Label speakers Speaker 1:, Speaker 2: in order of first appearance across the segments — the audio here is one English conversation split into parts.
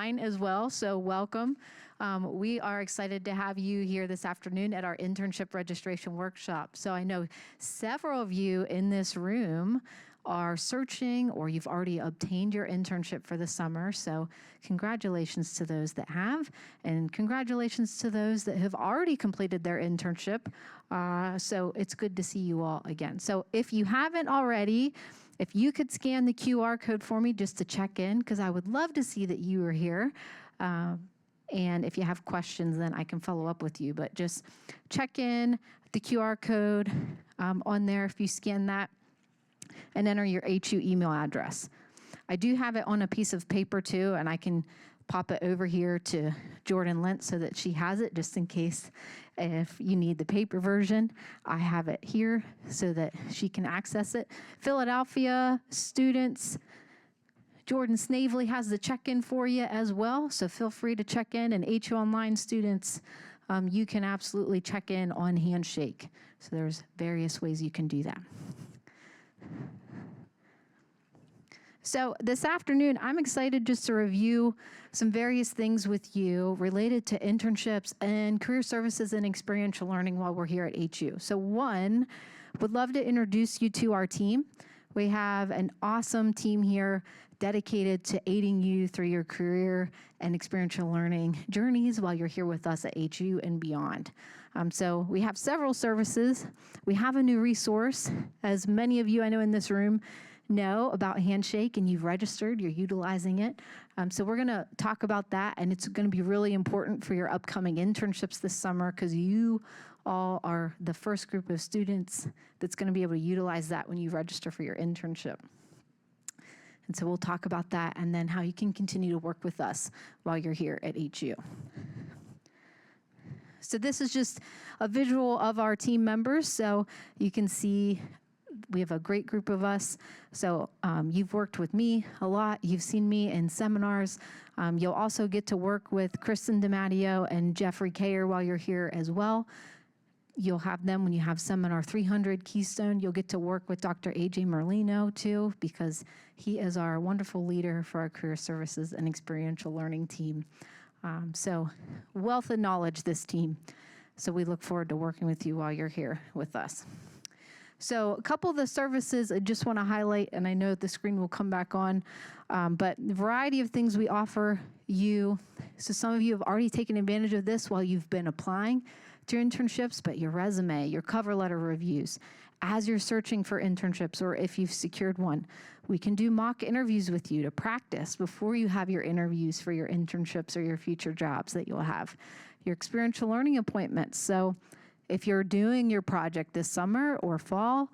Speaker 1: online as well, so welcome. We are excited to have you here this afternoon at our internship registration workshop. So I know several of you in this room are searching or you've already obtained your internship for the summer. So congratulations to those that have, and congratulations to those that have already completed their internship. So it's good to see you all again. So if you haven't already, if you could scan the QR code for me just to check in, because I would love to see that you are here. And if you have questions, then I can follow up with you. But just check in the QR code on there if you scan that, and enter your HU email address. I do have it on a piece of paper too, and I can pop it over here to Jordan Lentz so that she has it just in case if you need the paper version. I have it here so that she can access it. Philadelphia students, Jordan Snavely has the check-in for you as well, so feel free to check in. And HU Online students, you can absolutely check in on Handshake. So there's various ways you can do that. So this afternoon, I'm excited just to review some various things with you related to internships and career services and experiential learning while we're here at HU. So one, would love to introduce you to our team. We have an awesome team here dedicated to aiding you through your career and experiential learning journeys while you're here with us at HU and beyond. So we have several services. We have a new resource. As many of you I know in this room know about Handshake and you've registered, you're utilizing it. So we're gonna talk about that, and it's gonna be really important for your upcoming internships this summer because you all are the first group of students that's gonna be able to utilize that when you register for your internship. And so we'll talk about that and then how you can continue to work with us while you're here at HU. So this is just a visual of our team members. So you can see we have a great group of us. So you've worked with me a lot. You've seen me in seminars. You'll also get to work with Kristen DiMatteo and Jeffrey Kayer while you're here as well. You'll have them when you have Seminar 300 Keystone. You'll get to work with Dr. AJ Merlino too, because he is our wonderful leader for our career services and experiential learning team. So wealth of knowledge, this team. So we look forward to working with you while you're here with us. So a couple of the services I just want to highlight, and I know the screen will come back on, but the variety of things we offer you. So some of you have already taken advantage of this while you've been applying to internships, but your resume, your cover letter reviews, as you're searching for internships or if you've secured one, we can do mock interviews with you to practice before you have your interviews for your internships or your future jobs that you'll have. Your experiential learning appointments. So if you're doing your project this summer or fall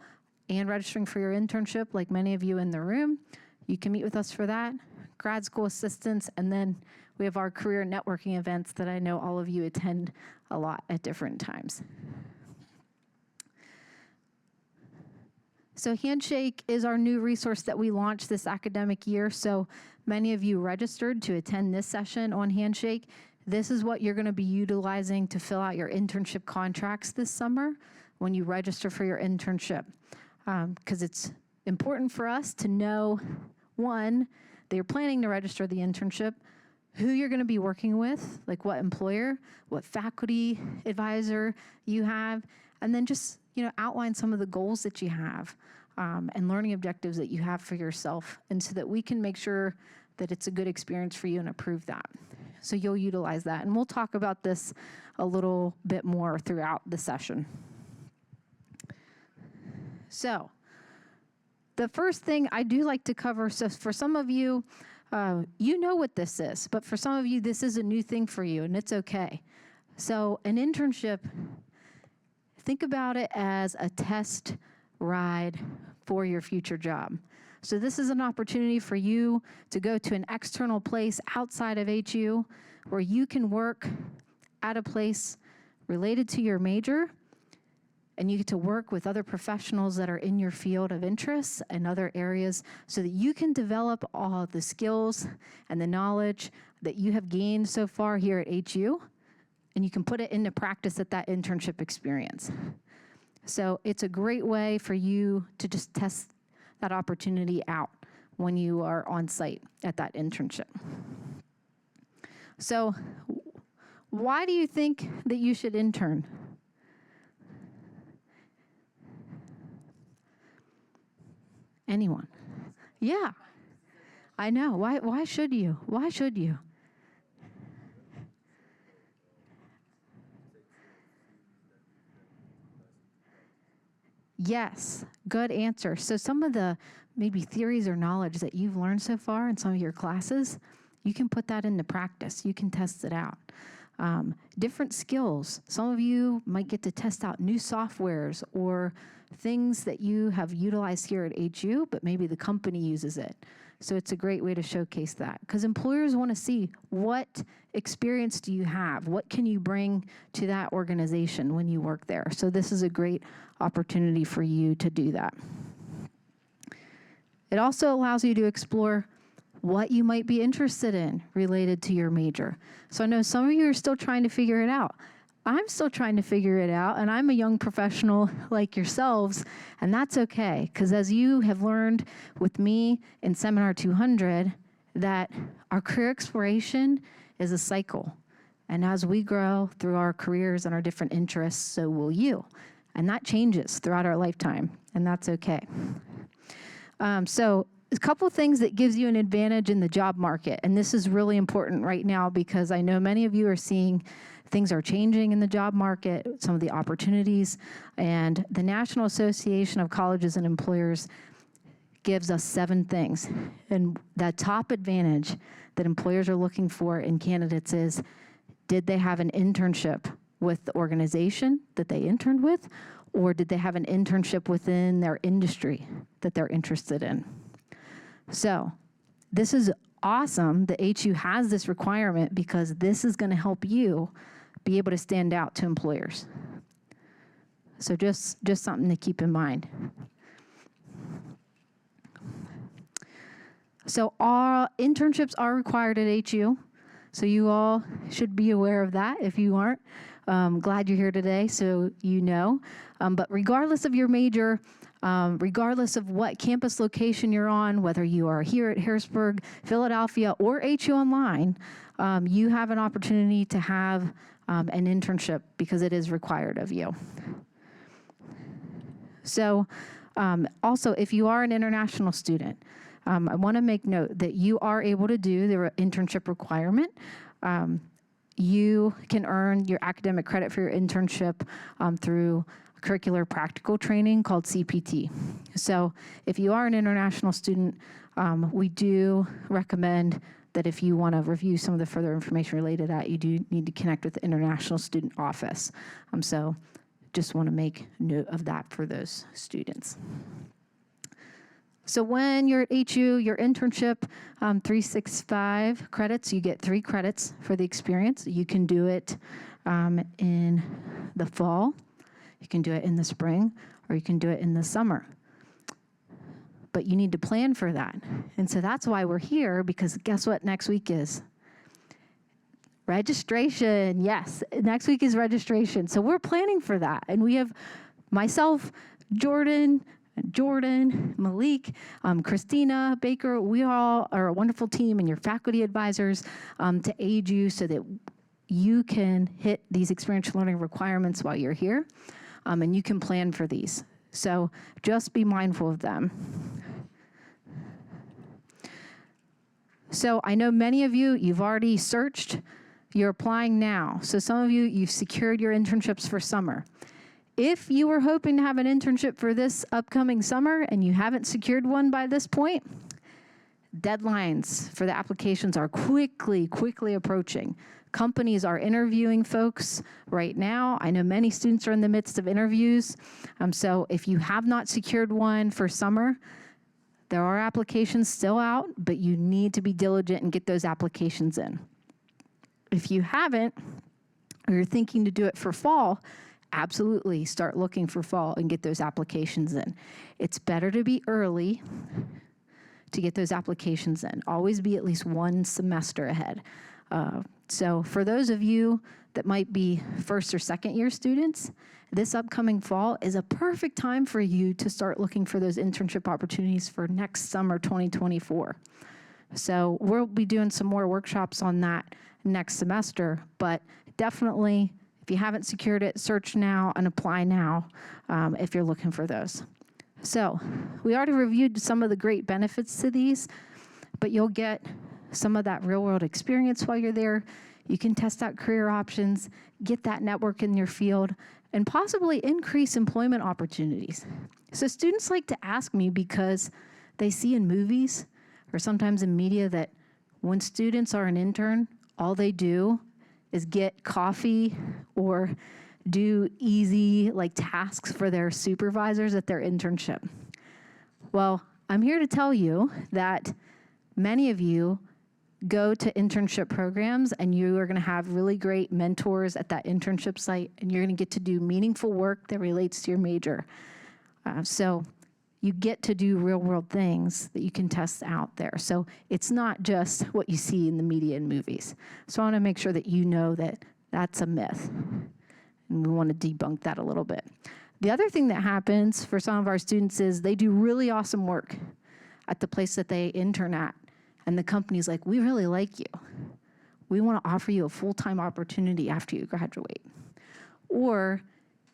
Speaker 1: and registering for your internship, like many of you in the room, you can meet with us for that. Grad school assistance, and then we have our career networking events that I know all of you attend a lot at different times. So Handshake is our new resource that we launched this academic year. So many of you registered to attend this session on Handshake. This is what you're going to be utilizing to fill out your internship contracts this summer when you register for your internship. Because it's important for us to know, one, that you're planning to register the internship, who you're going to be working with, like what employer, what faculty advisor you have, and then just outline some of the goals that you have and learning objectives that you have for yourself, and so that we can make sure that it's a good experience for you and approve that. So you'll utilize that, and we'll talk about this a little bit more throughout the session. So the first thing I do like to cover, so for some of you, you know what this is, but for some of you, this is a new thing for you, and it's okay. So an internship, think about it as a test ride for your future job. So this is an opportunity for you to go to an external place outside of HU where you can work at a place related to your major, and you get to work with other professionals that are in your field of interest and other areas so that you can develop all the skills and the knowledge that you have gained so far here at HU, and you can put it into practice at that internship experience. So it's a great way for you to just test that opportunity out when you are on site at that internship. So why do you think that you should intern? Anyone? Yeah, I know. Why should you? Why should you? Yes, good answer. So some of the maybe theories or knowledge that you've learned so far in some of your classes, you can put that into practice. You can test it out. Different skills. Some of you might get to test out new softwares or things that you have utilized here at HU, but maybe the company uses it. So it's a great way to showcase that, because employers want to see what experience do you have? What can you bring to that organization when you work there? So this is a great opportunity for you to do that. It also allows you to explore what you might be interested in related to your major. So I know some of you are still trying to figure it out. I'm still trying to figure it out, and I'm a young professional like yourselves, and that's okay, because as you have learned with me in Seminar 200, that our career exploration is a cycle. And as we grow through our careers and our different interests, so will you. And that changes throughout our lifetime, and that's okay. So a couple things that gives you an advantage in the job market, and this is really important right now because I know many of you are seeing things are changing in the job market, some of the opportunities, and the National Association of Colleges and Employers gives us 7 things. And the top advantage that employers are looking for in candidates is, did they have an internship with the organization that they interned with, or did they have an internship within their industry that they're interested in? So this is awesome that HU has this requirement, because this is going to help you be able to stand out to employers. So just something to keep in mind. So our internships are required at HU. So you all should be aware of that if you aren't. Glad you're here today, so you know. But regardless of your major, regardless of what campus location you're on, whether you are here at Harrisburg, Philadelphia, or HU Online, you have an opportunity to have an internship because it is required of you. So also, if you are an international student, I want to make note that you are able to do the internship requirement. You can earn your academic credit for your internship through curricular practical training called CPT. So if you are an international student, we do recommend that if you want to review some of the further information related to that, you do need to connect with the International Student Office. So just want to make note of that for those students. So when you're at HU, your internship, 365 credits, you get 3 credits for the experience. You can do it in the fall, you can do it in the spring, or you can do it in the summer. But you need to plan for that. And so that's why we're here, because guess what next week is? Registration. Yes, next week is registration. So we're planning for that. And we have myself, Jordan, Malik, Christina, Baker, we all are a wonderful team, and your faculty advisors to aid you so that you can hit these experiential learning requirements while you're here, and you can plan for these. So just be mindful of them. So I know many of you, you've already searched, you're applying now. So some of you, you've secured your internships for summer. If you were hoping to have an internship for this upcoming summer and you haven't secured one by this point, deadlines for the applications are quickly approaching. Companies are interviewing folks right now. I know many students are in the midst of interviews. So if you have not secured one for summer, there are applications still out, but you need to be diligent and get those applications in. If you haven't, or you're thinking to do it for fall, absolutely start looking for fall and get those applications in. It's better to be early to get those applications in. Always be at least 1 semester ahead. So for those of you that might be first or second year students, this upcoming fall is a perfect time for you to start looking for those internship opportunities for next summer 2024. So we'll be doing some more workshops on that next semester, but definitely, if you haven't secured it, search now and apply now if you're looking for those. So we already reviewed some of the great benefits to these, but you'll get some of that real-world experience while you're there. You can test out career options, get that network in your field, and possibly increase employment opportunities. So students like to ask me because they see in movies or sometimes in media that when students are an intern, all they do is get coffee or do easy tasks for their supervisors at their internship. Well, I'm here to tell you that many of you go to internship programs and you are gonna have really great mentors at that internship site, and you're gonna get to do meaningful work that relates to your major. So you get to do real world things that you can test out there. So it's not just what you see in the media and movies. So I wanna make sure that you know that that's a myth. And we wanna debunk that a little bit. The other thing that happens for some of our students is they do really awesome work at the place that they intern at. And the company's like, we really like you. We wanna offer you a full-time opportunity after you graduate. Or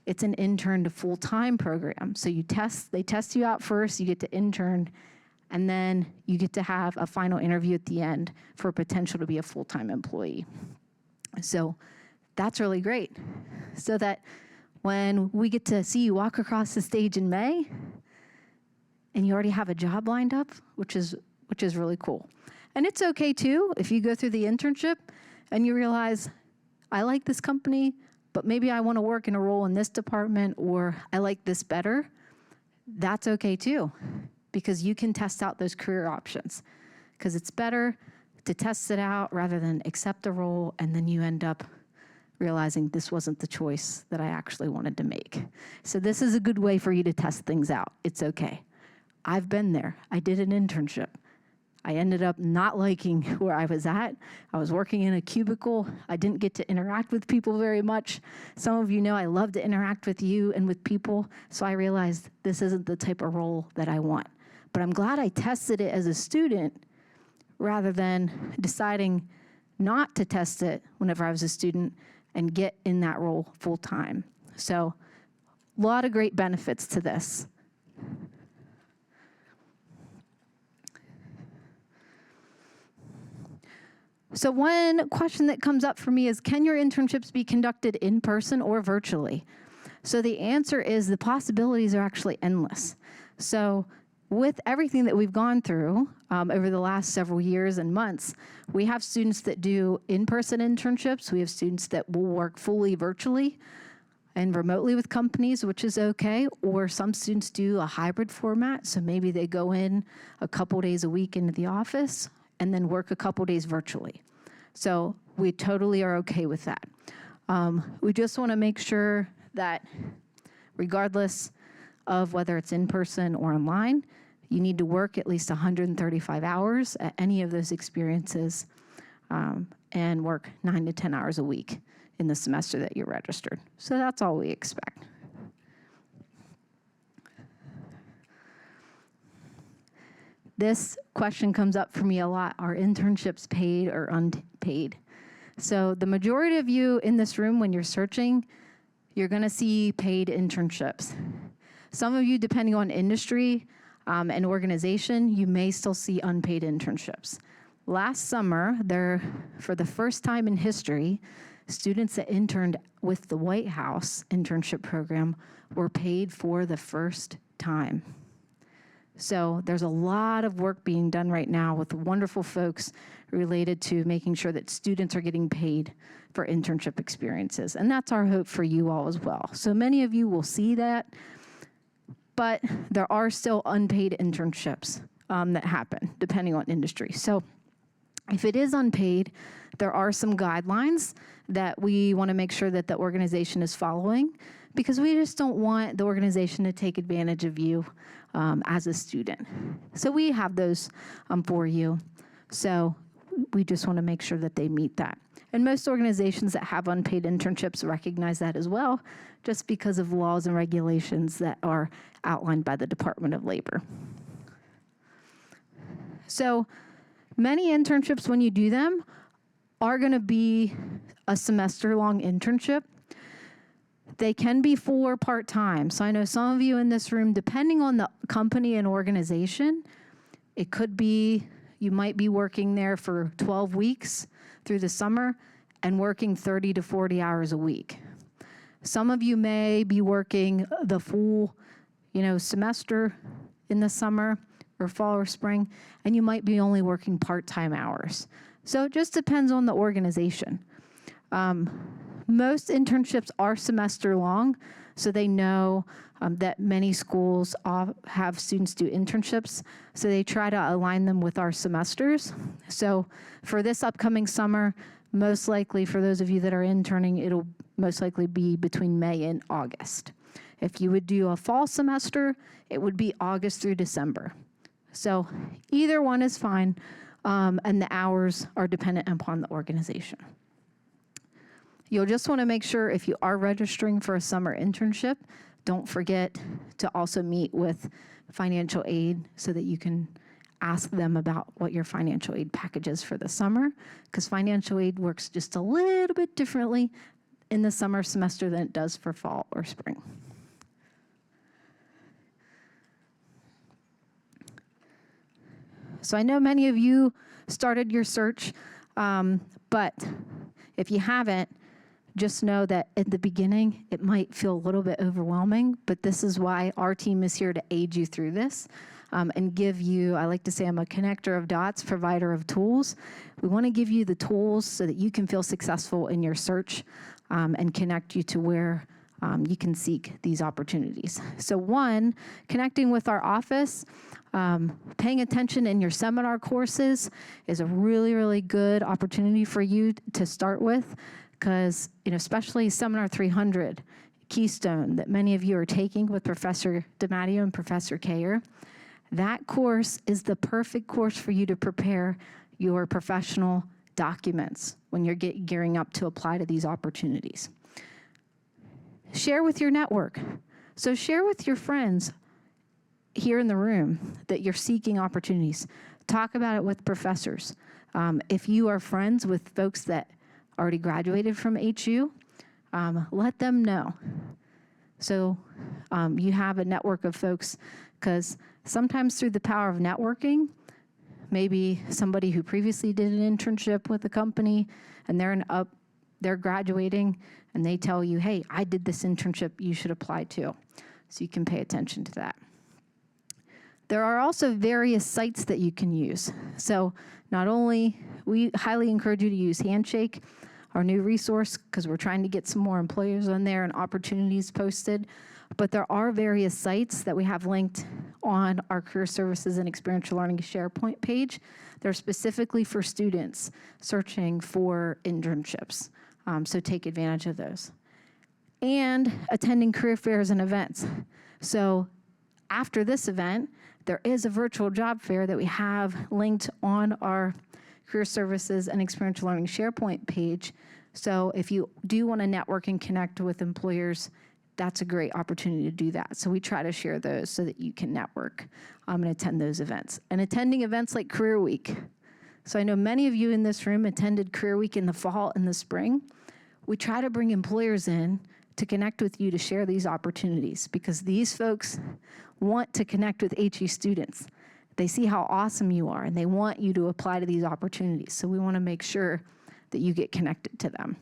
Speaker 1: it's an intern to full-time program. So they test you out first, you get to intern, and then you get to have a final interview at the end for potential to be a full-time employee. So that's really great. So that when we get to see you walk across the stage in May, and you already have a job lined up, which is really cool. And it's okay too, if you go through the internship and you realize, I like this company, but maybe I wanna work in a role in this department, or I like this better. That's okay too, because you can test out those career options. Because it's better to test it out rather than accept a role and then you end up realizing this wasn't the choice that I actually wanted to make. So this is a good way for you to test things out. It's okay. I've been there. I did an internship. I ended up not liking where I was at. I was working in a cubicle. I didn't get to interact with people very much. Some of you know I love to interact with you and with people, so I realized this isn't the type of role that I want. But I'm glad I tested it as a student rather than deciding not to test it whenever I was a student and get in that role full time. So a lot of great benefits to this. So one question that comes up for me is, can your internships be conducted in person or virtually? So the answer is the possibilities are actually endless. So with everything that we've gone through over the last several years and months, we have students that do in-person internships. We have students that will work fully virtually and remotely with companies, which is okay. Or some students do a hybrid format. So maybe they go in a couple days a week into the office and then work a couple days virtually. So we totally are okay with that. We just wanna make sure that regardless of whether it's in person or online, you need to work at least 135 hours at any of those experiences and work 9 to 10 hours a week in the semester that you're registered. So that's all we expect. This question comes up for me a lot. Are internships paid or unpaid? So the majority of you in this room, when you're searching, you're gonna see paid internships. Some of you, depending on industry and organization, you may still see unpaid internships. Last summer, for the first time in history, students that interned with the White House internship program were paid for the first time. So there's a lot of work being done right now with wonderful folks related to making sure that students are getting paid for internship experiences. And that's our hope for you all as well. So many of you will see that, but there are still unpaid internships that happen depending on industry. So if it is unpaid, there are some guidelines that we want to make sure that the organization is following, because we just don't want the organization to take advantage of you as a student. So we have those for you. So we just want to make sure that they meet that. And most organizations that have unpaid internships recognize that as well, just because of laws and regulations that are outlined by the Department of Labor. So Many internships, when you do them, are going to be a semester-long internship. They can be full or part-time. So I know some of you in this room, depending on the company and organization, it could be you might be working there for 12 weeks through the summer and working 30 to 40 hours a week. Some of you may be working the full, semester in the summer or fall or spring, and you might be only working part-time hours. So it just depends on the organization. Most internships are semester long, so they know that many schools have students do internships, so they try to align them with our semesters. So for this upcoming summer, most likely for those of you that are interning, it'll most likely be between May and August. If you would do a fall semester, it would be August through December. So either one is fine, and the hours are dependent upon the organization. You'll just want to make sure if you are registering for a summer internship, don't forget to also meet with financial aid so that you can ask them about what your financial aid package is for the summer, because financial aid works just a little bit differently in the summer semester than it does for fall or spring. So I know many of you started your search, but if you haven't, just know that at the beginning, it might feel a little bit overwhelming, but this is why our team is here to aid you through this and give you, I like to say I'm a connector of dots, provider of tools. We want to give you the tools so that you can feel successful in your search and connect you to where you can seek these opportunities. So one, connecting with our office, paying attention in your seminar courses is a really, really good opportunity for you to start with. Because, especially Seminar 300, Keystone, that many of you are taking with Professor DiMatteo and Professor Kayer, that course is the perfect course for you to prepare your professional documents when you're gearing up to apply to these opportunities. Share with your network. So share with your friends here in the room that you're seeking opportunities. Talk about it with professors. If you are friends with folks that already graduated from HU, let them know. So you have a network of folks, because sometimes through the power of networking, maybe somebody who previously did an internship with a company and they're graduating and they tell you, hey, I did this internship, you should apply too. So you can pay attention to that. There are also various sites that you can use. So not only, we highly encourage you to use Handshake, our new resource, because we're trying to get some more employers on there and opportunities posted. But there are various sites that we have linked on our Career Services and Experiential Learning SharePoint page. They're specifically for students searching for internships. So take advantage of those. And attending career fairs and events. So after this event, there is a virtual job fair that we have linked on our Career Services and Experiential Learning SharePoint page. So if you do want to network and connect with employers, that's a great opportunity to do that. So we try to share those so that you can network and attend those events. And attending events like Career Week. So I know many of you in this room attended Career Week in the fall and the spring. We try to bring employers in to connect with you to share these opportunities, because these folks want to connect with HE students. They see how awesome you are, and they want you to apply to these opportunities. So we want to make sure that you get connected to them.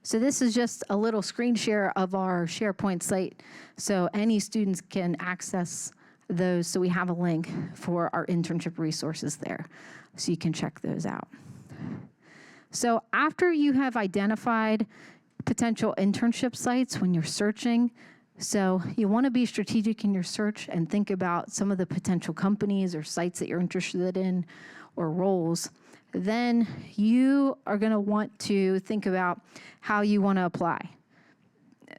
Speaker 1: So this is just a little screen share of our SharePoint site, so any students can access those. So we have a link for our internship resources there, so you can check those out. So after you have identified potential internship sites when you're searching, so you want to be strategic in your search and think about some of the potential companies or sites that you're interested in or roles. Then you are going to want to think about how you want to apply.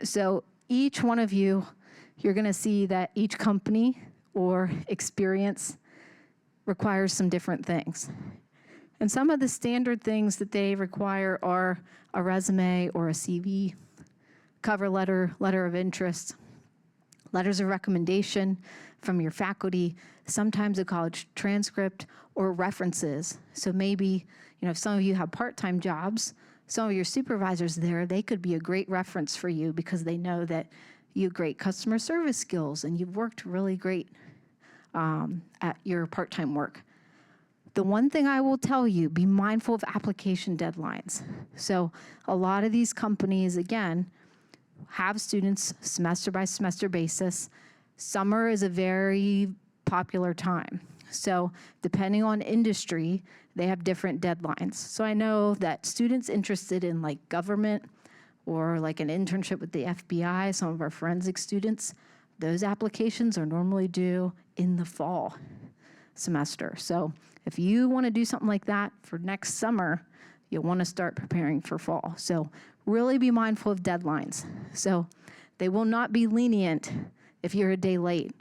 Speaker 1: So each one of you, you're going to see that each company or experience requires some different things. And some of the standard things that they require are a resume or a CV, cover letter, letter of interest, letters of recommendation from your faculty, sometimes a college transcript, or references. So maybe, if some of you have part-time jobs, some of your supervisors there, they could be a great reference for you because they know that you have great customer service skills and you've worked really great at your part-time work. The one thing I will tell you, be mindful of application deadlines. So a lot of these companies, again, have students semester by semester basis. Summer is a very popular time. So depending on industry, they have different deadlines. So I know that students interested in like government or like an internship with the FBI, some of our forensic students, those applications are normally due in the fall semester. So if you want to do something like that for next summer, you'll want to start preparing for fall. So really be mindful of deadlines. So they will not be lenient if you're a day late.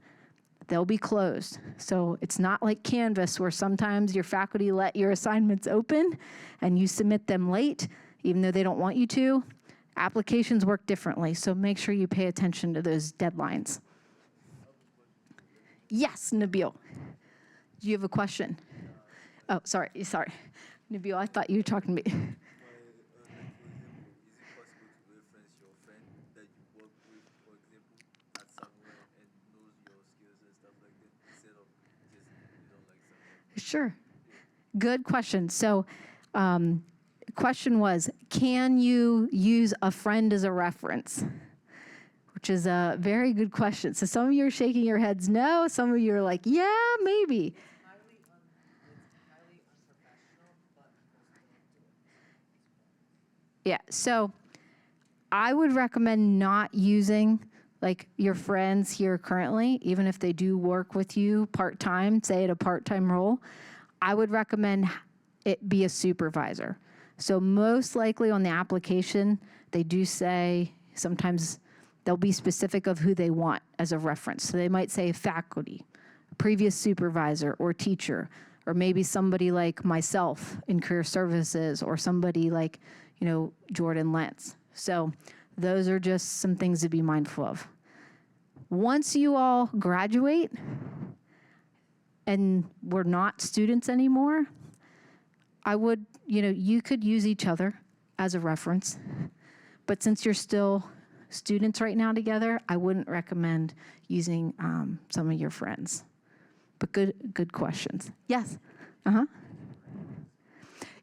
Speaker 1: They'll be closed. So it's not like Canvas where sometimes your faculty let your assignments open and you submit them late, even though they don't want you to. Applications work differently, so make sure you pay attention to those deadlines. Yes, Nabil. Do you have a question? Oh, sorry. Nabil, I thought you were talking to me.
Speaker 2: Is it possible to reference your friend that you work with, for example, at somewhere and knows your skills and stuff like that, instead of just, like something?
Speaker 1: Sure. Good question. So, question was, can you use a friend as a reference? Which is a very good question. So some of you are shaking your heads no, some of you are like, yeah, maybe.
Speaker 3: It's highly unprofessional, but most people do it.
Speaker 1: Yeah, so I would recommend not using like your friends here currently, even if they do work with you part-time, say at a part-time role. I would recommend it be a supervisor. So most likely on the application, they do say sometimes they'll be specific of who they want as a reference. So they might say faculty, previous supervisor or teacher, or maybe somebody like myself in career services, or somebody like, Jordan Lentz. So those are just some things to be mindful of. Once you all graduate and we're not students anymore, I would, you could use each other as a reference. But since you're still students right now together, I wouldn't recommend using some of your friends. But good questions. Yes?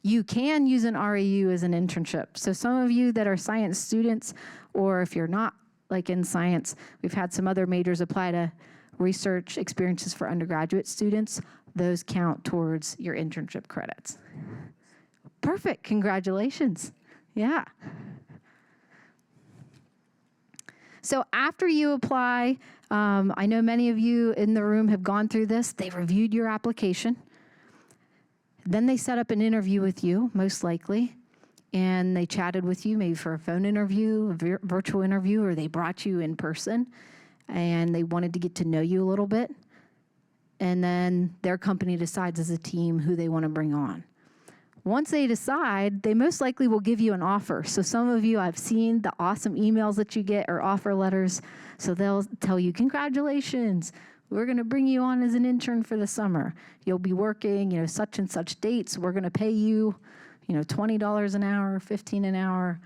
Speaker 1: You can use an RAU as an internship. So some of you that are science students, or if you're not like in science, we've had some other majors apply to research experiences for undergraduate students. Those count towards your internship credits. Perfect, congratulations. Yeah. So after you apply, I know many of you in the room have gone through this. They reviewed your application. Then they set up an interview with you, most likely, and they chatted with you maybe for a phone interview, a virtual interview, or they brought you in person, and they wanted to get to know you a little bit. And then their company decides as a team who they want to bring on. Once they decide, they most likely will give you an offer. So some of you, I've seen the awesome emails that you get or offer letters. So they'll tell you, congratulations, we're going to bring you on as an intern for the summer. You'll be working, such and such dates. We're going to pay you, $20 an hour, $15 an hour,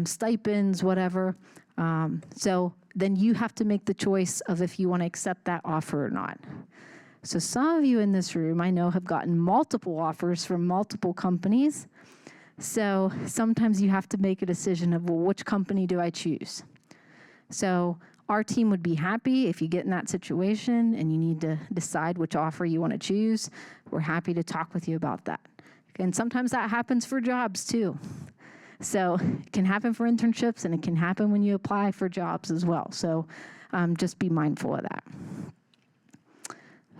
Speaker 1: stipends, whatever. So then you have to make the choice of if you want to accept that offer or not. So some of you in this room, I know, have gotten multiple offers from multiple companies. So sometimes you have to make a decision of, well, which company do I choose? So our team would be happy if you get in that situation and you need to decide which offer you want to choose. We're happy to talk with you about that. And sometimes that happens for jobs too. So it can happen for internships and it can happen when you apply for jobs as well. So just be mindful of that.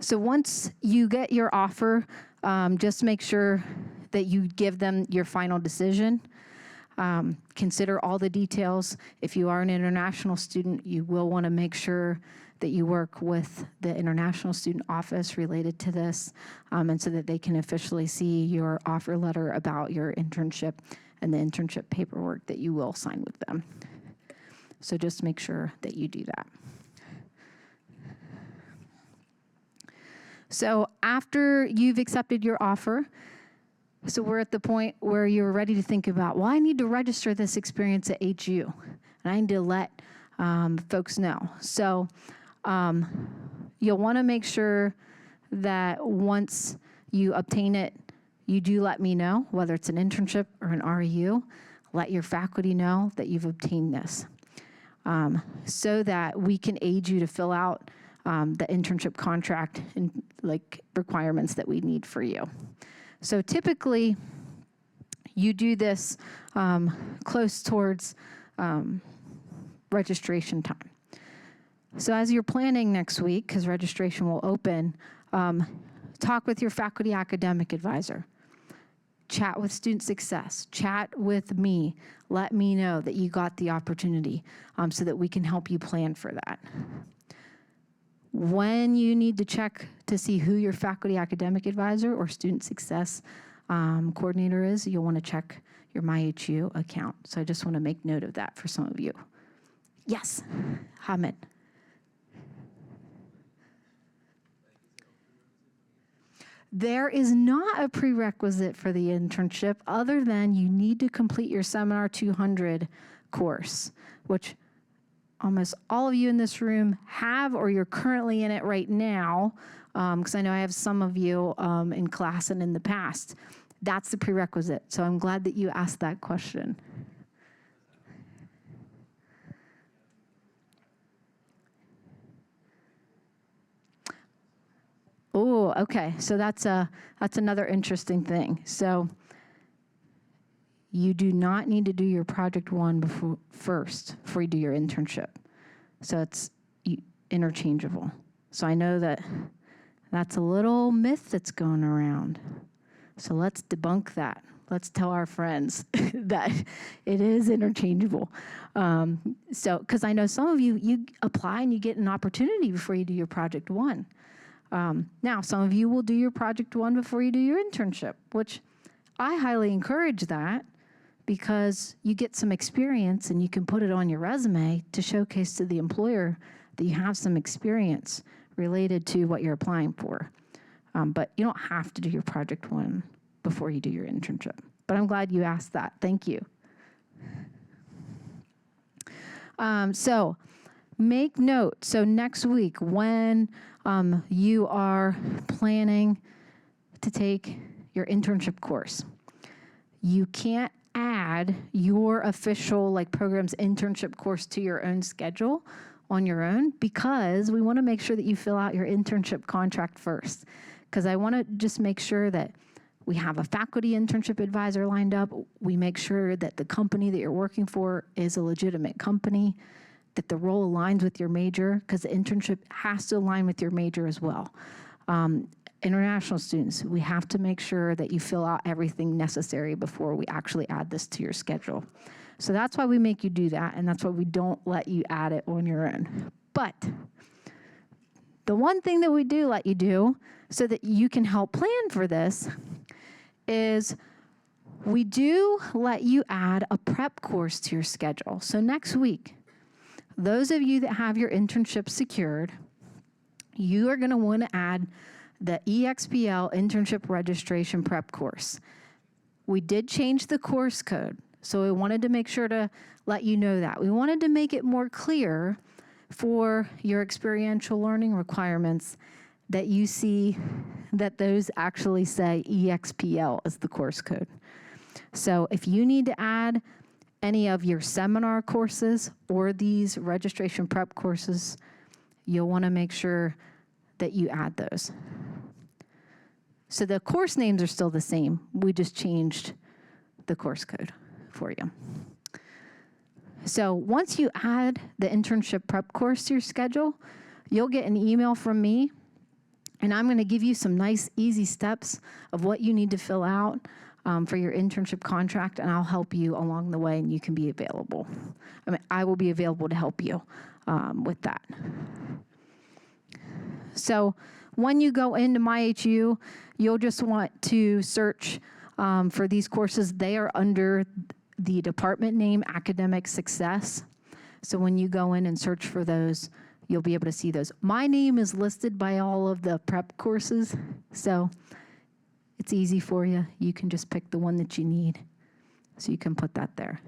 Speaker 1: So once you get your offer, just make sure that you give them your final decision. Consider all the details. If you are an international student, you will want to make sure that you work with the International Student Office related to this, and so that they can officially see your offer letter about your internship and the internship paperwork that you will sign with them. So just make sure that you do that. So after you've accepted your offer, so we're at the point where you're ready to think about, well, I need to register this experience at HU, and I need to let folks know. So you'll want to make sure that once you obtain it, you do let me know, whether it's an internship or an REU. Let your faculty know that you've obtained this, so that we can aid you to fill out the internship contract and like requirements that we need for you. So typically, you do this close towards registration time. So as you're planning next week, because registration will open, talk with your faculty academic advisor. Chat with student success. Chat with me. Let me know that you got the opportunity so that we can help you plan for that. When you need to check to see who your faculty academic advisor or student success coordinator is, you'll want to check your MyHU account. So I just want to make note of that for some of you. Yes, Hamid. There is not a prerequisite for the internship other than you need to complete your Seminar 200 course, which almost all of you in this room have, or you're currently in it right now, because I know I have some of you in class and in the past. That's the prerequisite. So I'm glad that you asked that question. Oh, okay. So that's another interesting thing. So you do not need to do your project one first before you do your internship. So it's interchangeable. So I know that that's a little myth that's going around. So let's debunk that. Let's tell our friends that it is interchangeable. So, because I know some of you apply and you get an opportunity before you do your project one. Now, some of you will do your project one before you do your internship, which I highly encourage that because you get some experience and you can put it on your resume to showcase to the employer that you have some experience related to what you're applying for. But you don't have to do your project one before you do your internship. But I'm glad you asked that. Thank you. So make note. So next week, when you are planning to take your internship course, you can't add your official program's internship course to your own schedule on your own, because we want to make sure that you fill out your internship contract first. Because I want to just make sure that we have a faculty internship advisor lined up. We make sure that the company that you're working for is a legitimate company, that the role aligns with your major, because the internship has to align with your major as well. International students, we have to make sure that you fill out everything necessary before we actually add this to your schedule. So that's why we make you do that, and that's why we don't let you add it on your own. But the one thing that we do let you do so that you can help plan for this is we do let you add a prep course to your schedule. So next week, those of you that have your internship secured, you are going to want to add the EXPL internship registration prep course. We did change the course code, so we wanted to make sure to let you know that. We wanted to make it more clear for your experiential learning requirements that you see that those actually say EXPL as the course code. So if you need to add any of your seminar courses or these registration prep courses, you'll want to make sure that you add those. So the course names are still the same. We just changed the course code for you. So once you add the internship prep course to your schedule, you'll get an email from me, and I'm going to give you some nice, easy steps of what you need to fill out for your internship contract, and I'll help you along the way, and you can be available. I will be available to help you with that. So when you go into MyHU, you'll just want to search for these courses. They are under the department name, Academic Success. So when you go in and search for those, you'll be able to see those. My name is listed by all of the prep courses, so it's easy for you. You can just pick the one that you need. So you can put that there.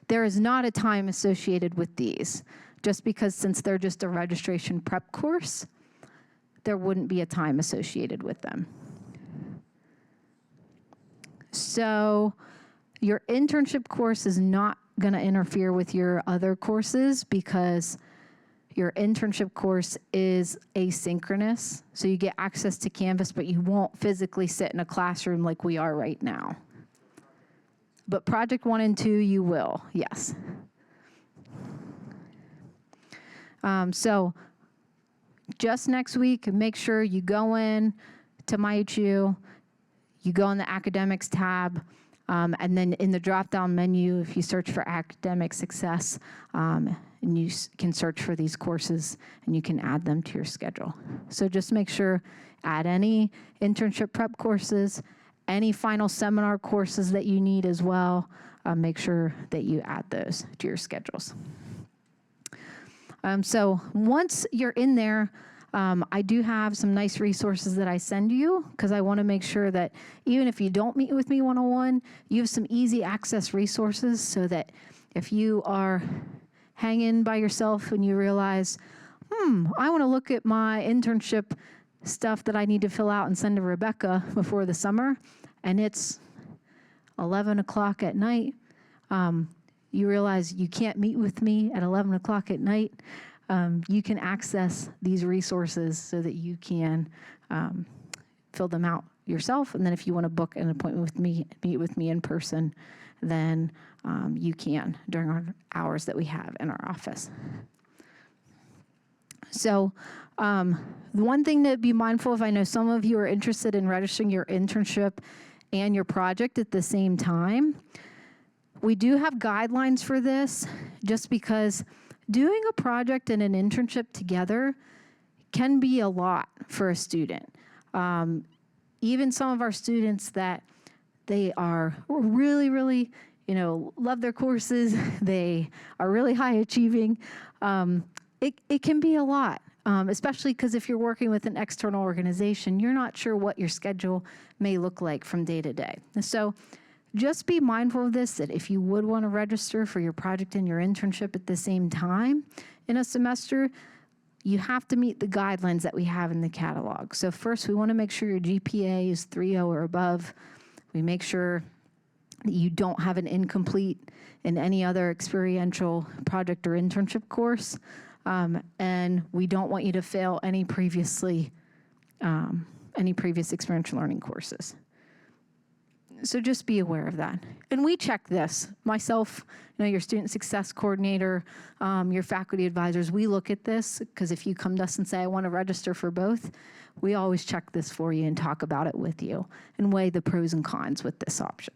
Speaker 1: There is not a time associated with these, just because since they're just a registration prep course, there wouldn't be a time associated with them. So your internship course is not going to interfere with your other courses because your internship course is asynchronous. So you get access to Canvas, but you won't physically sit in a classroom like we are right now. But project 1 and 2, you will, yes. So just next week, make sure you go in to MyHU, you go in the academics tab, and then in the drop-down menu, if you search for academic success, and you can search for these courses, and you can add them to your schedule. So just make sure, add any internship prep courses, any final seminar courses that you need as well, make sure that you add those to your schedules. So once you're in there, I do have some nice resources that I send you because I want to make sure that even if you don't meet with me one-on-one, you have some easy access resources so that if you are hanging by yourself and you realize, I want to look at my internship stuff that I need to fill out and send to Rebecca before the summer, and it's 11 o'clock at night, you realize you can't meet with me at 11 o'clock at night, you can access these resources so that you can fill them out yourself. And then if you want to book an appointment with me, meet with me in person, then you can during our hours that we have in our office. So the one thing to be mindful of, I know some of you are interested in registering your internship and your project at the same time. We do have guidelines for this just because doing a project and an internship together can be a lot for a student. Even some of our students that they are really, really, love their courses, they are really high achieving, it can be a lot, especially because if you're working with an external organization, you're not sure what your schedule may look like from day to day. So just be mindful of this, that if you would want to register for your project and your internship at the same time in a semester, you have to meet the guidelines that we have in the catalog. So first, we want to make sure your GPA is 3.0 or above. We make sure that you don't have an incomplete in any other experiential project or internship course. And we don't want you to fail any previous experiential learning courses. So just be aware of that. And we check this. Myself, your student success coordinator, your faculty advisors, we look at this because if you come to us and say, I want to register for both, we always check this for you and talk about it with you and weigh the pros and cons with this option.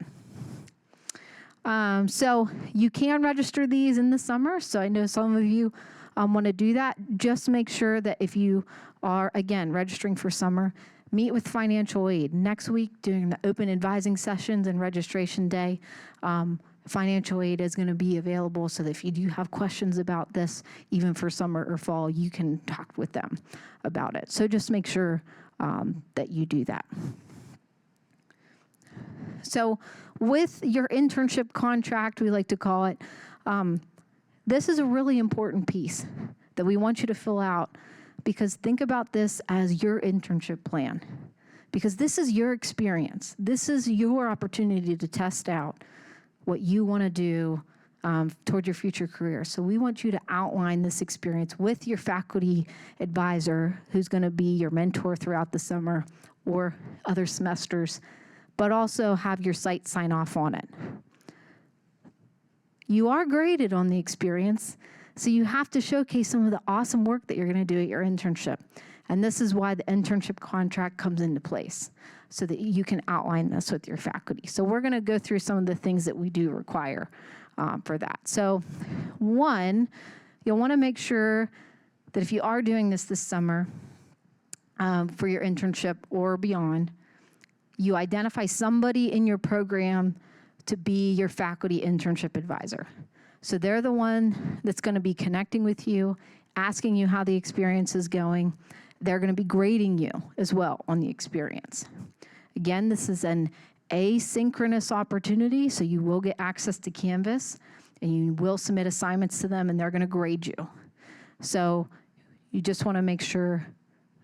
Speaker 1: So you can register these in the summer. So I know some of you want to do that. Just make sure that if you are, again, registering for summer, meet with financial aid. Next week, during the open advising sessions and registration day, financial aid is going to be available so that if you do have questions about this, even for summer or fall, you can talk with them about it. So just make sure that you do that. So with your internship contract, we like to call it, this is a really important piece that we want you to fill out. Because think about this as your internship plan. Because this is your experience. This is your opportunity to test out what you want to do toward your future career. So we want you to outline this experience with your faculty advisor, who's going to be your mentor throughout the summer or other semesters, but also have your site sign off on it. You are graded on the experience, so you have to showcase some of the awesome work that you're going to do at your internship. And this is why the internship contract comes into place, so that you can outline this with your faculty. So we're going to go through some of the things that we do require for that. So one, you'll want to make sure that if you are doing this summer for your internship or beyond, you identify somebody in your program to be your faculty internship advisor. So they're the one that's going to be connecting with you, asking you how the experience is going. They're going to be grading you as well on the experience. Again, this is an asynchronous opportunity, so you will get access to Canvas, and you will submit assignments to them, and they're going to grade you. So you just want to make sure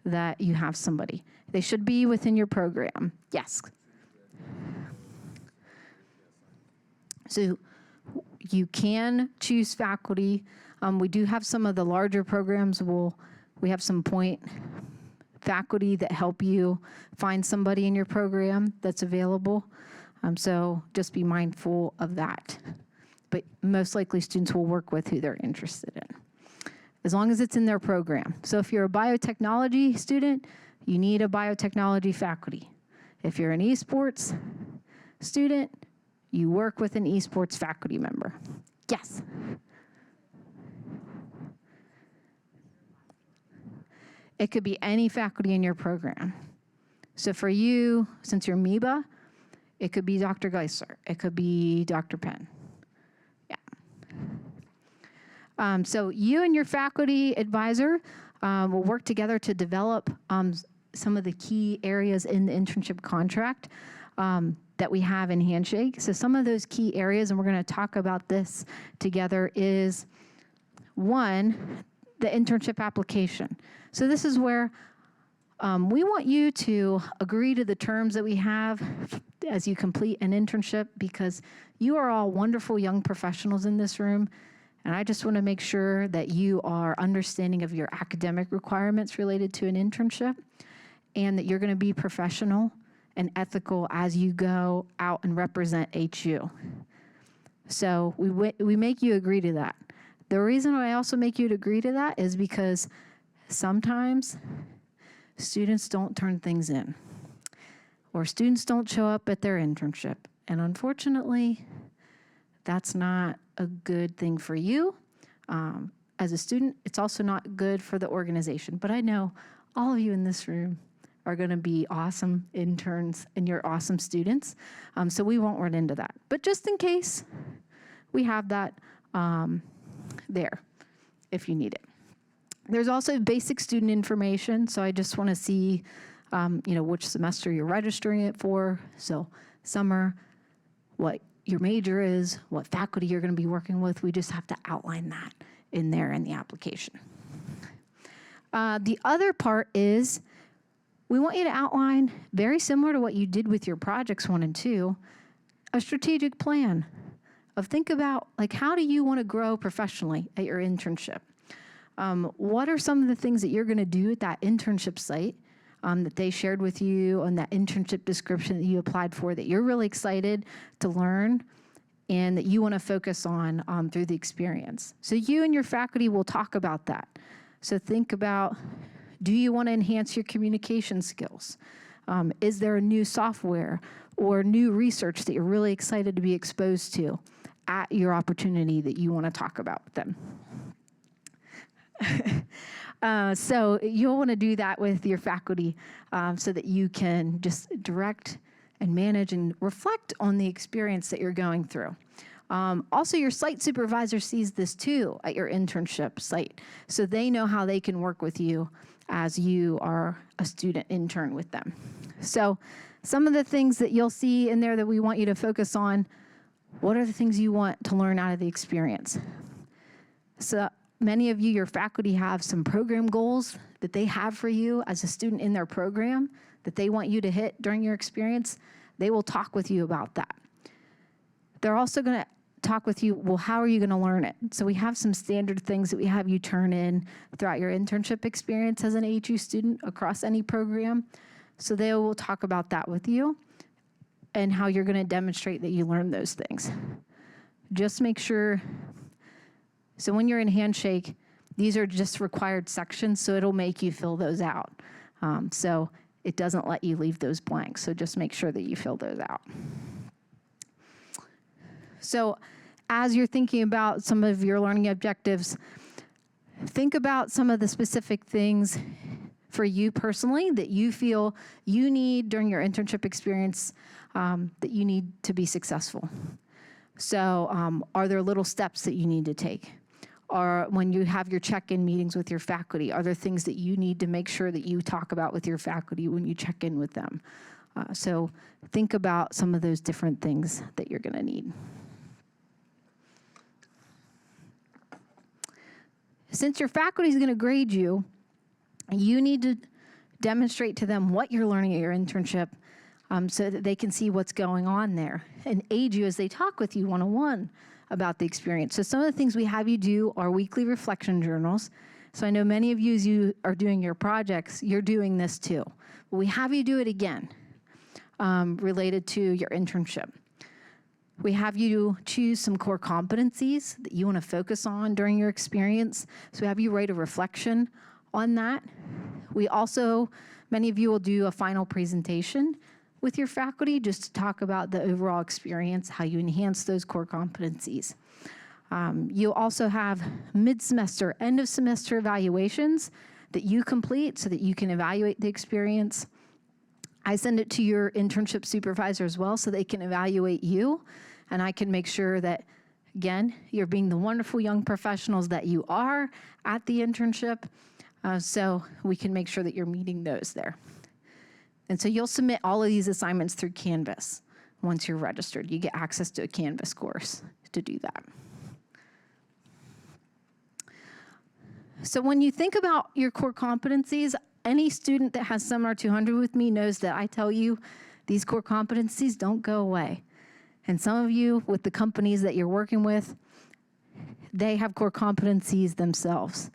Speaker 1: that you have somebody. They should be within your program. Yes. So you can choose faculty. We do have some of the larger programs. We have some point faculty that help you find somebody in your program that's available. So just be mindful of that. But most likely students will work with who they're interested in, as long as it's in their program. So if you're a biotechnology student, you need a biotechnology faculty. If you're an esports student, you work with an esports faculty member. Yes? It could be any faculty in your program. So for you, since you're MEBA, it could be Dr. Geisler. It could be Dr. Penn. Yeah. So you and your faculty advisor will work together to develop some of the key areas in the internship contract that we have in Handshake. So some of those key areas, and we're going to talk about this together, is one, the internship application. So this is where we want you to agree to the terms that we have as you complete an internship, because you are all wonderful young professionals in this room, and I just want to make sure that you are understanding of your academic requirements related to an internship, and that you're going to be professional and ethical as you go out and represent HU. So we make you agree to that. The reason why I also make you to agree to that is because sometimes students don't turn things in, or students don't show up at their internship. And unfortunately, that's not a good thing for you. As a student, it's also not good for the organization. But I know all of you in this room are going to be awesome interns and you're awesome students. So we won't run into that. But just in case, we have that there if you need it. There's also basic student information. So I just want to see, which semester you're registering it for. So summer, what your major is, what faculty you're going to be working with. We just have to outline that in there in the application. The other part is we want you to outline, very similar to what you did with your projects 1 and 2, a strategic plan of think about, like, how do you want to grow professionally at your internship? What are some of the things that you're going to do at that internship site that they shared with you on that internship description that you applied for, that you're really excited to learn and that you want to focus on through the experience? So you and your faculty will talk about that. So think about, do you want to enhance your communication skills? Is there a new software or new research that you're really excited to be exposed to at your opportunity that you want to talk about with them? So you'll want to do that with your faculty so that you can just direct and manage and reflect on the experience that you're going through. Also, your site supervisor sees this too at your internship site, so they know how they can work with you as you are a student intern with them. So some of the things that you'll see in there that we want you to focus on, what are the things you want to learn out of the experience? So many of you, your faculty, have some program goals that they have for you as a student in their program that they want you to hit during your experience. They will talk with you about that. They're also going to talk with you, well, how are you going to learn it? So we have some standard things that we have you turn in throughout your internship experience as an HU student across any program. So they will talk about that with you and how you're going to demonstrate that you learned those things. Just make sure, so when you're in Handshake, these are just required sections, so it'll make you fill those out. So it doesn't let you leave those blanks, so just make sure that you fill those out. So as you're thinking about some of your learning objectives, think about some of the specific things for you personally that you feel you need during your internship experience that you need to be successful. So are there little steps that you need to take? Or when you have your check-in meetings with your faculty, are there things that you need to make sure that you talk about with your faculty when you check in with them? So think about some of those different things that you're going to need. Since your faculty is going to grade you, you need to demonstrate to them what you're learning at your internship so that they can see what's going on there and aid you as they talk with you one-on-one about the experience. So some of the things we have you do are weekly reflection journals. So I know many of you, as you are doing your projects, you're doing this too. But we have you do it again related to your internship. We have you choose some core competencies that you want to focus on during your experience. So we have you write a reflection on that. We also, many of you will do a final presentation with your faculty just to talk about the overall experience, how you enhance those core competencies. You'll also have mid-semester, end-of-semester evaluations that you complete so that you can evaluate the experience. I send it to your internship supervisor as well so they can evaluate you, and I can make sure that, again, you're being the wonderful young professionals that you are at the internship, so we can make sure that you're meeting those there. And so you'll submit all of these assignments through Canvas. Once you're registered, you get access to a Canvas course to do that. So when you think about your core competencies, any student that has Seminar 200 with me knows that I tell you these core competencies don't go away. And some of you, with the companies that you're working with, they have core competencies themselves.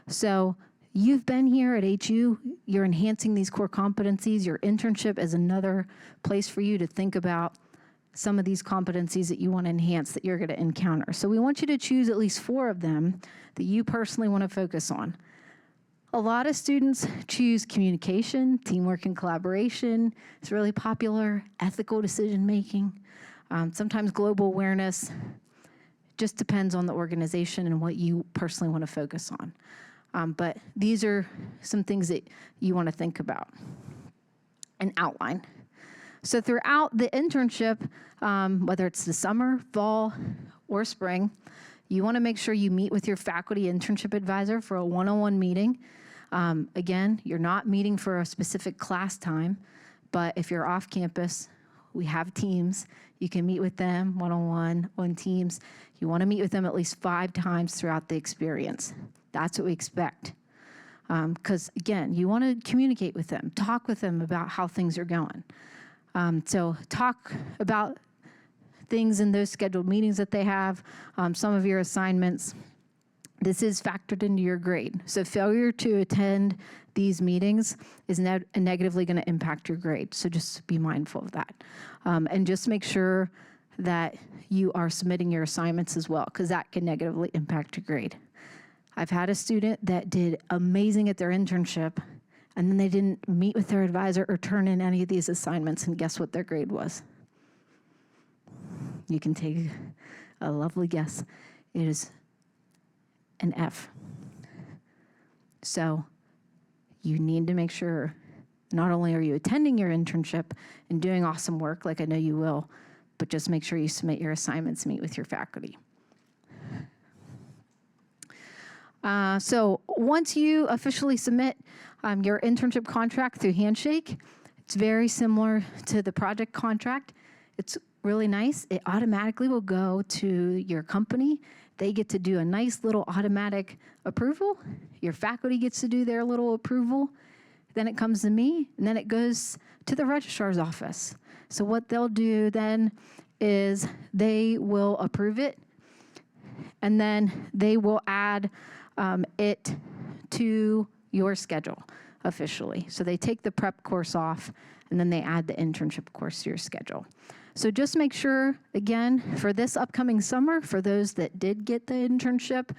Speaker 1: So you've been here at HU, you're enhancing these core competencies. Your internship is another place for you to think about some of these competencies that you want to enhance that you're going to encounter. So we want you to choose at least 4 of them that you personally want to focus on. A lot of students choose communication, teamwork and collaboration. It's really popular. Ethical decision-making, sometimes global awareness. Just depends on the organization and what you personally want to focus on. But these are some things that you want to think about and outline. So throughout the internship, whether it's the summer, fall, or spring, you want to make sure you meet with your faculty internship advisor for a one-on-one meeting. Again, you're not meeting for a specific class time, but if you're off campus, we have teams. You can meet with them one-on-one on Teams. You want to meet with them at least 5 times throughout the experience. That's what we expect. Because again, you want to communicate with them, talk with them about how things are going. So talk about things in those scheduled meetings that they have, some of your assignments. This is factored into your grade. So failure to attend these meetings is negatively going to impact your grade. So just be mindful of that. And just make sure that you are submitting your assignments as well, because that can negatively impact your grade. I've had a student that did amazing at their internship, and then they didn't meet with their advisor or turn in any of these assignments, and guess what their grade was? You can take a lovely guess. It is an F. So you need to make sure not only are you attending your internship and doing awesome work, like I know you will, but just make sure you submit your assignments, meet with your faculty. So once you officially submit your internship contract through Handshake, it's very similar to the project contract. It's really nice. It automatically will go to your company. They get to do a nice little automatic approval. Your faculty gets to do their little approval. Then it comes to me, and then it goes to the registrar's office. So what they'll do then is they will approve it, and then they will add it to your schedule officially. So they take the prep course off, and then they add the internship course to your schedule. So just make sure, again, for this upcoming summer, for those that did get the internship,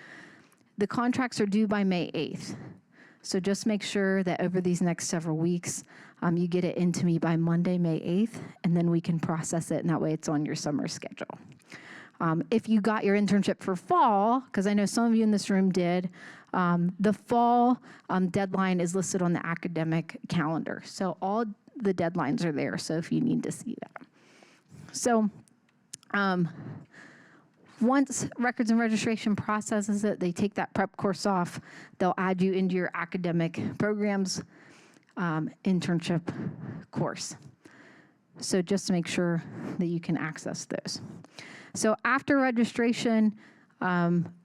Speaker 1: the contracts are due by May 8th. So just make sure that over these next several weeks, you get it into me by Monday, May 8th, and then we can process it, and that way it's on your summer schedule. If you got your internship for fall, because I know some of you in this room did, the fall deadline is listed on the academic calendar. So all the deadlines are there, so if you need to see that. So once Records and Registration processes it, they take that prep course off, they'll add you into your academic programs internship course. So just to make sure that you can access those. So after registration,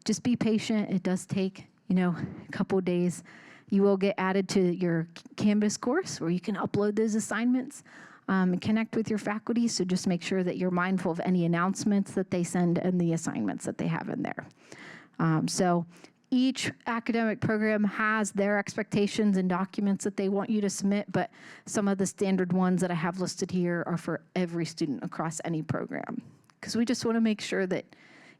Speaker 1: just be patient. It does take, a couple days. You will get added to your Canvas course where you can upload those assignments and connect with your faculty. So just make sure that you're mindful of any announcements that they send and the assignments that they have in there. So each academic program has their expectations and documents that they want you to submit, but some of the standard ones that I have listed here are for every student across any program, because we just want to make sure that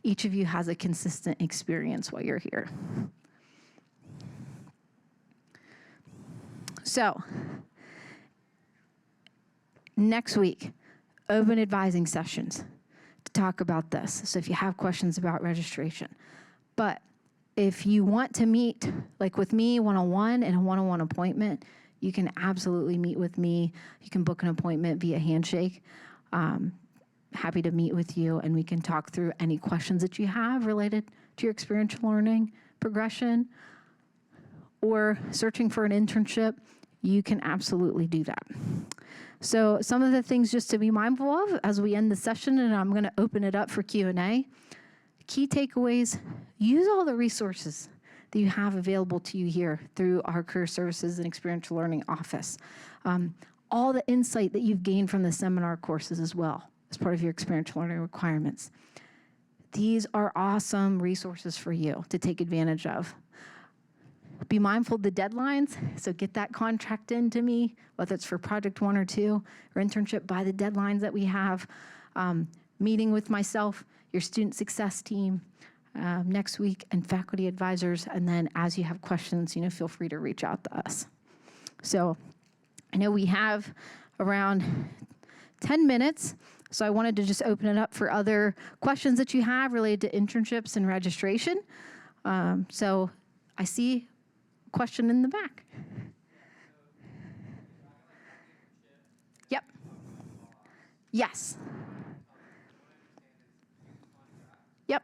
Speaker 1: each of you has a consistent experience while you're here. So, next week, open advising sessions to talk about this. So if you have questions about registration. But if you want to meet, like with me, one-on-one and a one-on-one appointment, you can absolutely meet with me. You can book an appointment via Handshake. Happy to meet with you, and we can talk through any questions that you have related to your experiential learning progression or searching for an internship. You can absolutely do that. So some of the things just to be mindful of as we end the session, and I'm going to open it up for Q&A. Key takeaways: use all the resources that you have available to you here through our Career Services and Experiential Learning office. All the insight that you've gained from the seminar courses as well as part of your experiential learning requirements. These are awesome resources for you to take advantage of. Be mindful of the deadlines, so get that contract into me, whether it's for project 1 or 2 or internship, by the deadlines that we have. Meeting with myself, your student success team next week, and faculty advisors, and then as you have questions, feel free to reach out to us. So I know we have around 10 minutes, so I wanted to just open it up for other questions that you have related to internships and registration. So I see a question in the back. Yep. Yes. Yep.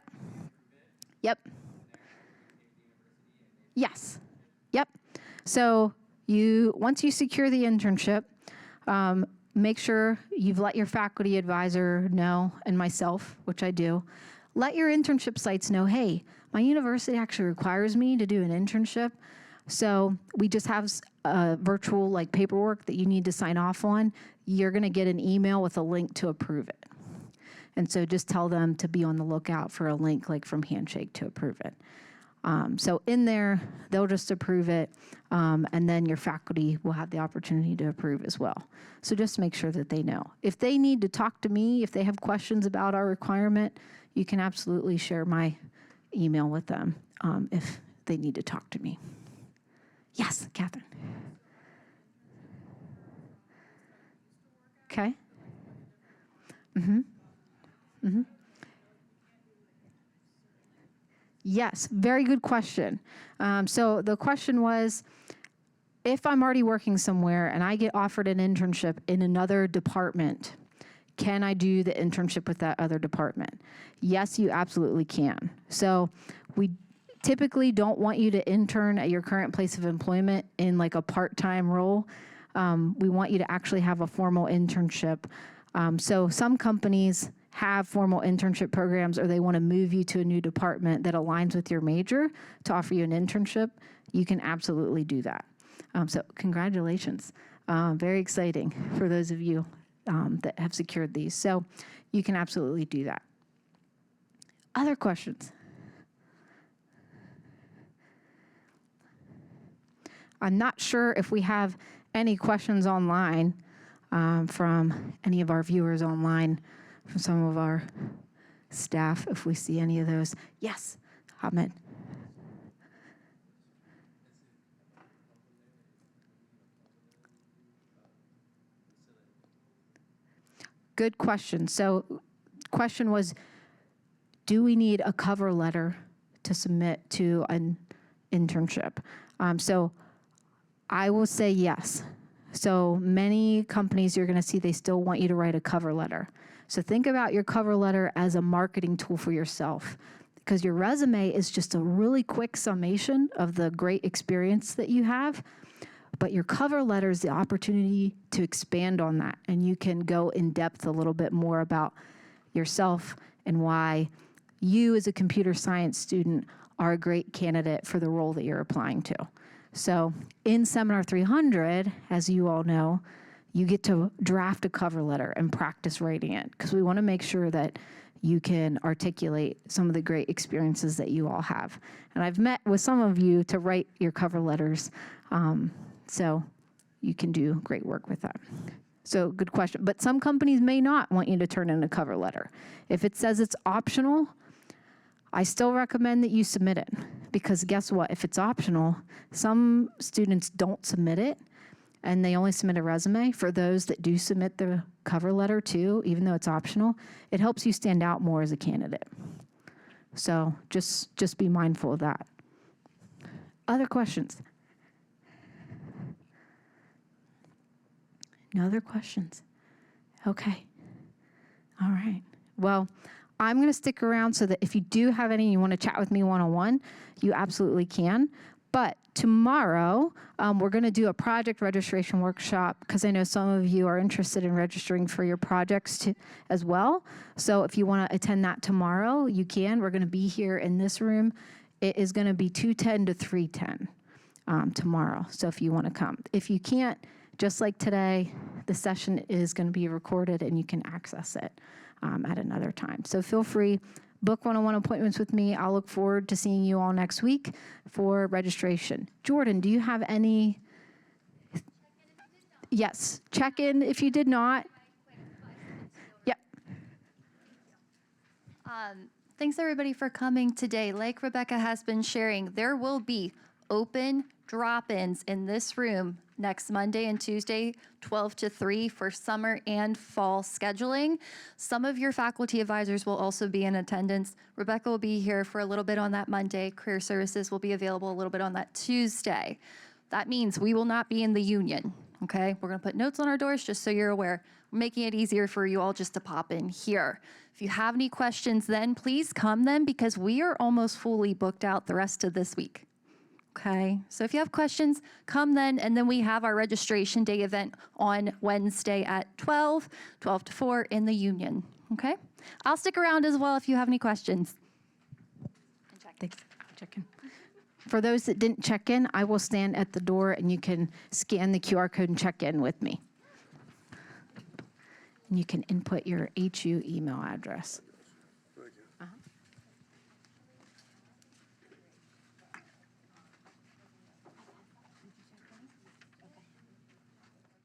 Speaker 1: Yep. Yes. Yep. So once you secure the internship, make sure you've let your faculty advisor know, and myself, which I do. Let your internship sites know, hey, my university actually requires me to do an internship. So we just have virtual paperwork that you need to sign off on. You're going to get an email with a link to approve it. And so just tell them to be on the lookout for a link from Handshake to approve it. So in there, they'll just approve it, and then your faculty will have the opportunity to approve as well. So just make sure that they know. If they need to talk to me, if they have questions about our requirement, you can absolutely share my email with them if they need to talk to me. Yes, Catherine. Okay. Mm-hmm. Mm-hmm. Yes, very good question. So the question was, if I'm already working somewhere and I get offered an internship in another department, can I do the internship with that other department? Yes, you absolutely can. So we typically don't want you to intern at your current place of employment in a part-time role. We want you to actually have a formal internship. So some companies have formal internship programs, or they want to move you to a new department that aligns with your major to offer you an internship. You can absolutely do that. So congratulations. Very exciting for those of you that have secured these. So you can absolutely do that. Other questions? I'm not sure if we have any questions online from any of our viewers online, from some of our staff, if we see any of those. Yes, Ahmed. Good question. So question was, do we need a cover letter to submit to an internship? So I will say yes. So many companies you're going to see, they still want you to write a cover letter. So think about your cover letter as a marketing tool for yourself, because your resume is just a really quick summation of the great experience that you have. But your cover letter is the opportunity to expand on that, and you can go in depth a little bit more about yourself and why you as a computer science student are a great candidate for the role that you're applying to. So in Seminar 300, as you all know, you get to draft a cover letter and practice writing it, because we want to make sure that you can articulate some of the great experiences that you all have. And I've met with some of you to write your cover letters, so you can do great work with that. So good question. But some companies may not want you to turn in a cover letter. If it says it's optional, I still recommend that you submit it, because guess what? If it's optional, some students don't submit it and they only submit a resume. For those that do submit the cover letter too, even though it's optional, it helps you stand out more as a candidate. So just be mindful of that. Other questions? No other questions? Okay. All right. Well, I'm going to stick around so that if you do have any, you want to chat with me one-on-one, you absolutely can. But tomorrow, we're going to do a project registration workshop, because I know some of you are interested in registering for your projects as well. So if you want to attend that tomorrow, you can. We're going to be here in this room. It is going to be 2:10 to 3:10 tomorrow. So if you want to come. If you can't, just like today, the session is going to be recorded and you can access it at another time. So feel free, book one-on-one appointments with me. I'll look forward to seeing you all next week for registration. Jordan, do you have any? Yes, check in if you did not. Yep.
Speaker 4: Thanks everybody for coming today. Like Rebecca has been sharing, there will be open drop-ins in this room next Monday and Tuesday, 12 to 3 for summer and fall scheduling. Some of your faculty advisors will also be in attendance. Rebecca will be here for a little bit on that Monday. Career Services will be available a little bit on that Tuesday. That means we will not be in the union, okay? We're gonna put notes on our doors just so you're aware. We're making it easier for you all just to pop in here. If you have any questions then, please come then, because we are almost fully booked out the rest of this week. Okay, so if you have questions, come then, and then we have our registration day event on Wednesday at 12 to 4 in the Union, okay? I'll stick around as well if you have any questions.
Speaker 1: Thanks. Check in. For those that didn't check in, I will stand at the door and you can scan the QR code and check in with me. And you can input your HU email address.